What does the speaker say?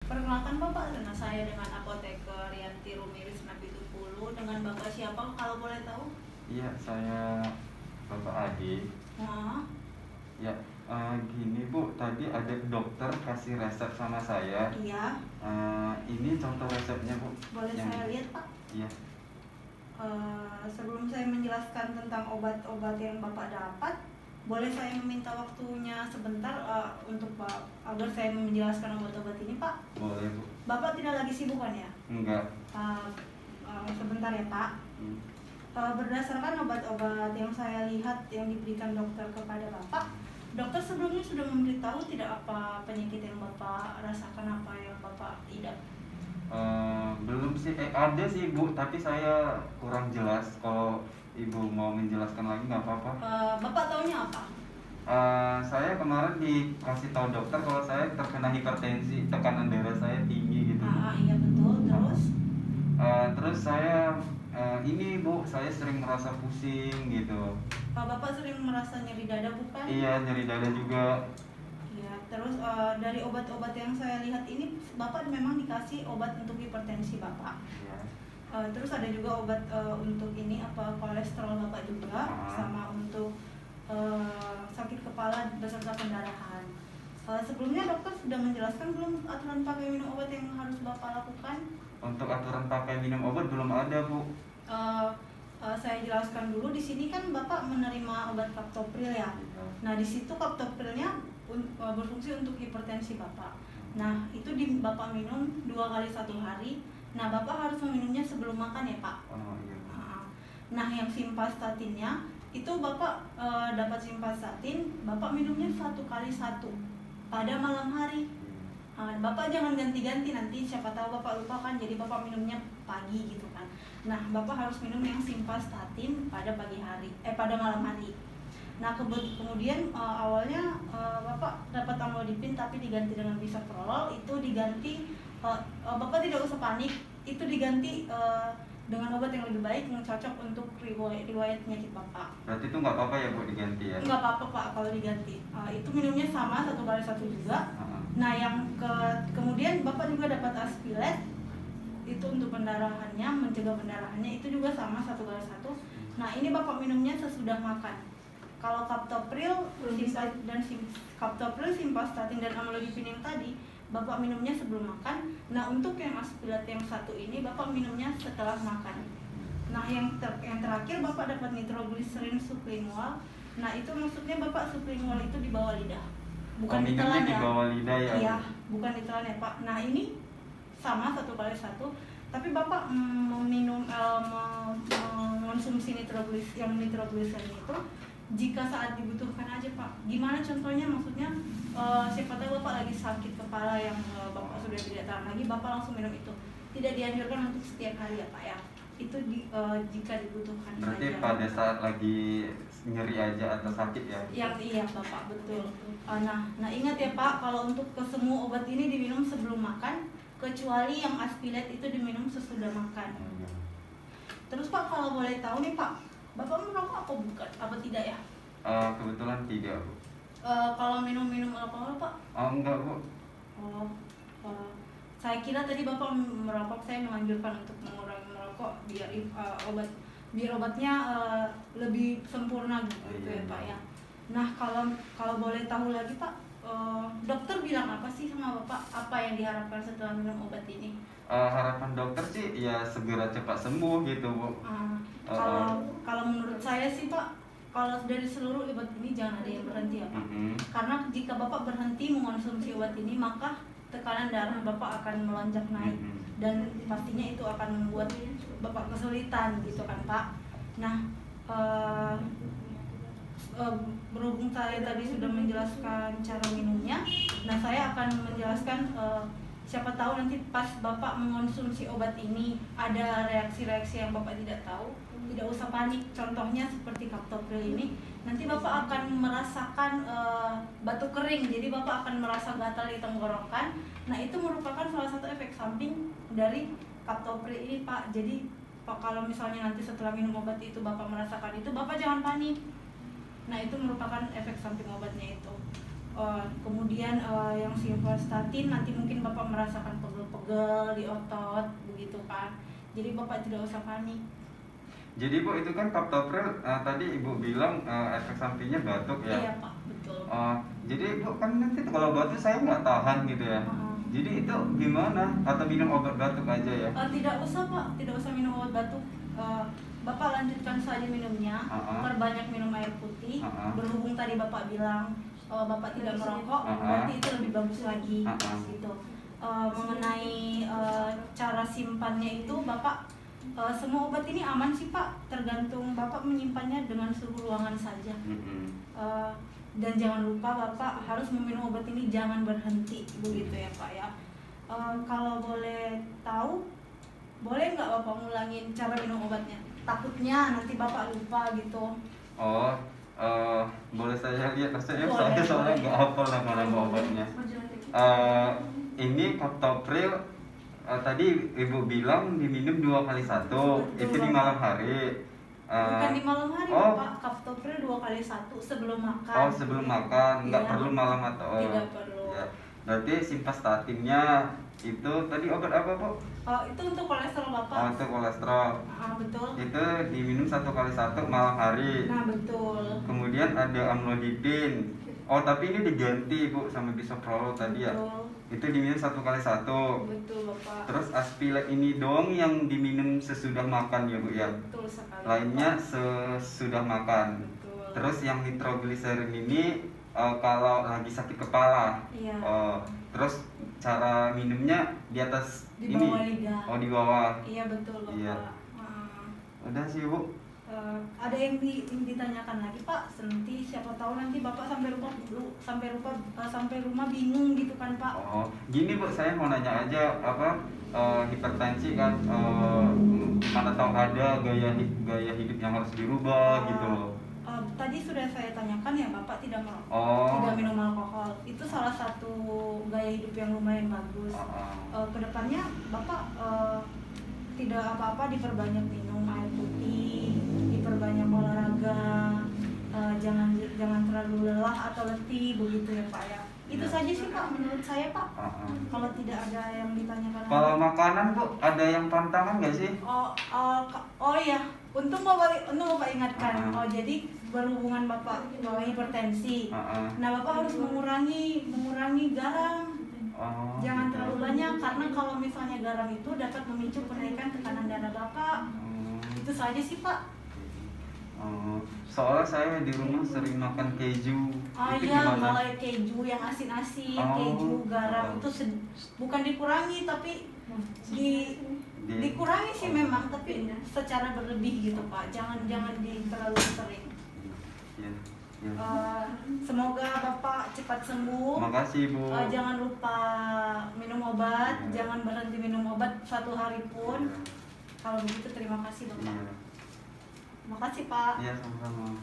Perkenalkan Bapak, dengan saya dengan apoteker Rianti Rumi Risma Pitupulu. Dengan Bapak siapa kalau boleh tahu? Iya, saya Bapak Ade. Nah, Ya, gini Bu, tadi ada dokter kasih resep sama saya. iya, Ini contoh resepnya Bu. boleh saya lihat Pak? Iya. Sebelum saya menjelaskan tentang obat-obat yang Bapak dapat, boleh saya meminta waktunya sebentar untuk agar saya menjelaskan obat-obat ini Pak? Boleh Bu. Bapak tidak lagi sibuk kan ya? Enggak. Sebentar ya Pak. Berdasarkan obat-obat yang saya lihat yang diberikan dokter kepada Bapak, dokter sebelumnya sudah memberitahu tidak apa penyakit yang Bapak rasakan, apa yang Bapak idap? Belum sih, ada sih Bu, tapi saya kurang jelas. Kalau Ibu mau menjelaskan lagi nggak apa-apa. Bapak taunya apa? Saya kemarin dikasih tahu dokter kalau saya terkena hipertensi, tekanan darah saya tinggi gitu. Iya betul, terus? Terus saya ini Bu, saya sering merasa pusing gitu. Bapak sering merasa nyeri dada bukan? Iya, nyeri dada juga. Iya, terus dari obat-obat yang saya lihat ini Bapak memang dikasih obat untuk hipertensi Bapak. Iya. Terus ada juga obat untuk ini kolesterol Bapak juga, sama untuk sakit kepala beserta pendarahan. Sebelumnya dokter sudah menjelaskan belum aturan pakai minum obat yang harus Bapak lakukan? Untuk aturan pakai minum obat belum ada Bu. Saya jelaskan dulu. Di sini kan Bapak menerima obat kaptopril ya. Nah di situ kaptoprilnya berfungsi untuk hipertensi Bapak. Nah itu Bapak minum 2 kali 1 hari. Nah Bapak harus meminumnya sebelum makan ya Pak. Oh iya. Nah yang simvastatinnya itu Bapak dapat simvastatin, Bapak minumnya 1 kali 1 pada malam hari. Bapak jangan ganti-ganti, nanti siapa tahu Bapak lupa kan, jadi Bapak minumnya pagi gitu kan. Nah Bapak harus minum yang simvastatin pada pada malam hari. Nah kemudian awalnya Bapak dapat amlodipin tapi diganti dengan bisoprolol. Itu diganti, Bapak tidak usah panik, itu diganti dengan obat yang lebih baik yang cocok untuk riwayat penyakit Bapak. Berarti itu nggak apa-apa ya Bu diganti ya? Nggak apa-apa Pak kalau diganti. Itu minumnya sama 1 kali 1 juga. Nah yang kemudian Bapak juga dapat aspilet, itu untuk pendarahannya, mencegah pendarahannya, itu juga sama 1 kali 1. Nah ini Bapak minumnya sesudah makan. Kalau kaptopril, simvastatin dan amlodipin yang tadi Bapak minumnya sebelum makan. Nah untuk yang aspilet yang 1 ini Bapak minumnya setelah makan. Nah yang terakhir Bapak dapat nitrogliserin sublingual. Nah itu maksudnya Bapak sublingual itu di bawah lidah, bukan ditelan ya. Di bawah lidah ya? Iya, bukan ditelan ya Pak. Nah ini sama 1 kali 1, tapi Bapak mengonsumsi nitrogliserin itu jika saat dibutuhkan aja Pak. Gimana contohnya? Maksudnya siapa tahu Bapak lagi sakit kepala yang Bapak sudah tidak tahan lagi, Bapak langsung minum itu. Tidak dianjurkan untuk setiap hari ya Pak ya. Itu jika dibutuhkan. Berarti saja. pada saat lagi nyeri aja atau sakit ya? Iya Bapak, betul. Nah ingat ya Pak, kalau untuk semua obat ini diminum sebelum makan, kecuali yang aspilet itu diminum sesudah makan. Terus Pak, kalau boleh tahu nih Pak, Bapak merokok apa bukan? Apa tidak ya? Kebetulan tidak Bu. Kalau minum alkohol Pak? Enggak Bu. Saya kira tadi Bapak merokok. Saya menganjurkan untuk mengurangi merokok biar obatnya lebih sempurna gitu ya Pak ya. Nah kalau boleh tahu lagi Pak, dokter bilang apa sih sama Bapak? Apa yang diharapkan setelah minum obat ini? Harapan dokter sih ya segera cepat sembuh gitu Bu. Kalau menurut saya sih Pak, kalau dari seluruh obat ini jangan ada yang berhenti ya Pak. Karena jika Bapak berhenti mengonsumsi obat ini, maka tekanan darah Bapak akan melonjak naik, dan pastinya itu akan membuat Bapak kesulitan gitu kan Pak. Nah berhubung saya tadi sudah menjelaskan cara minumnya, nah saya akan menjelaskan siapa tahu nanti pas Bapak mengonsumsi obat ini ada reaksi-reaksi yang Bapak tidak tahu, tidak usah panik. Contohnya seperti kaptopril ini, nanti Bapak akan merasakan batuk kering, jadi Bapak akan merasa gatal di tenggorokan. Nah itu merupakan salah satu efek samping dari kaptopril ini Pak. Jadi Pak, kalau misalnya nanti setelah minum obat itu Bapak merasakan itu, Bapak jangan panik. Nah itu merupakan efek samping obatnya itu. Kemudian yang simvastatin nanti mungkin Bapak merasakan pegel-pegel di otot begitu kan. Jadi Bapak tidak usah panik. Jadi Bu, itu kan kaptopril tadi Ibu bilang efek sampingnya batuk ya? Iya Pak, betul. Jadi Bu, kan nanti kalau batuk saya nggak tahan gitu ya. Jadi itu gimana? Atau minum obat batuk aja ya? Tidak usah Pak, tidak usah minum obat batuk. Bapak lanjutkan saja minumnya, perbanyak minum air putih. Berhubung tadi Bapak bilang Bapak tidak merokok, berarti itu lebih bagus lagi. Gitu. Mengenai cara simpannya itu Bapak, semua obat ini aman sih Pak, tergantung Bapak menyimpannya dengan suhu ruangan saja. Dan jangan lupa Bapak harus meminum obat ini jangan berhenti begitu ya Pak ya. Kalau boleh tahu, boleh nggak Bapak ngulangin cara minum obatnya? Takutnya nanti Bapak lupa gitu. Boleh saya lihat? Saya Boleh, soalnya boleh. nggak hafal nama-nama obatnya. Ini kaptopril tadi Ibu bilang diminum 2 kali 1, itu di malam hari. Bukan di malam hari Bapak, kaptopril 2 kali 1 sebelum makan. Sebelum makan, nggak Iya. perlu malam atau? Tidak perlu. Ya. Berarti simvastatinnya itu tadi obat apa Bu? Itu untuk kolesterol Bapak. Itu kolesterol. Betul. Itu diminum 1 kali 1 malam hari. Nah betul. Kemudian ada amlodipin. Tapi ini diganti Bu sama bisoprolol tadi ya. Betul. Itu diminum 1 kali 1. Betul Bapak. Terus aspilet ini doang yang diminum sesudah makan ya Bu ya. Betul sekali. Lainnya Bapak. sesudah makan. Betul. Terus yang nitrogliserin ini kalau lagi sakit kepala. Iya. Terus cara minumnya di atas Di ini. bawah lidah. Di bawah. Iya betul Bapak. Iya. Udah sih Bu. Ada yang ditanyakan lagi Pak, nanti siapa tahu nanti Bapak sampai rumah bingung gitu kan Pak. Gini Bu, saya mau nanya aja hipertensi kan, mana tahu ada gaya hidup yang harus dirubah gitu loh. Tadi sudah saya tanyakan ya Bapak tidak merokok, tidak minum alkohol. Itu salah satu gaya hidup yang lumayan bagus. Kedepannya Bapak tidak apa-apa, diperbanyak minum air putih, diperbanyak olahraga, jangan terlalu lelah atau letih begitu ya Pak ya. Itu saja sih Pak menurut saya Pak. Kalau tidak ada yang ditanyakan lagi. Kalau makanan Bu, ada yang pantangan nggak sih? Iya, untung Bapak ingatkan. Jadi berhubungan Bapak hipertensi. Nah Bapak harus mengurangi garam. Jangan terlalu banyak, karena kalau misalnya garam itu dapat memicu kenaikan tekanan darah Bapak. Itu saja sih Pak. Soalnya saya di rumah sering makan keju. Itu Iya, gimana? mulai keju yang asin-asin, keju, garam itu bukan dikurangi tapi dikurangi sih memang, tapi secara berlebih gitu Pak. Jangan terlalu sering. Ya. Semoga Bapak cepat sembuh. Makasih Bu. Jangan lupa minum obat, jangan berhenti minum obat 1 hari pun. Kalau begitu terima kasih Bapak. Terima kasih Pak. Iya, sama-sama.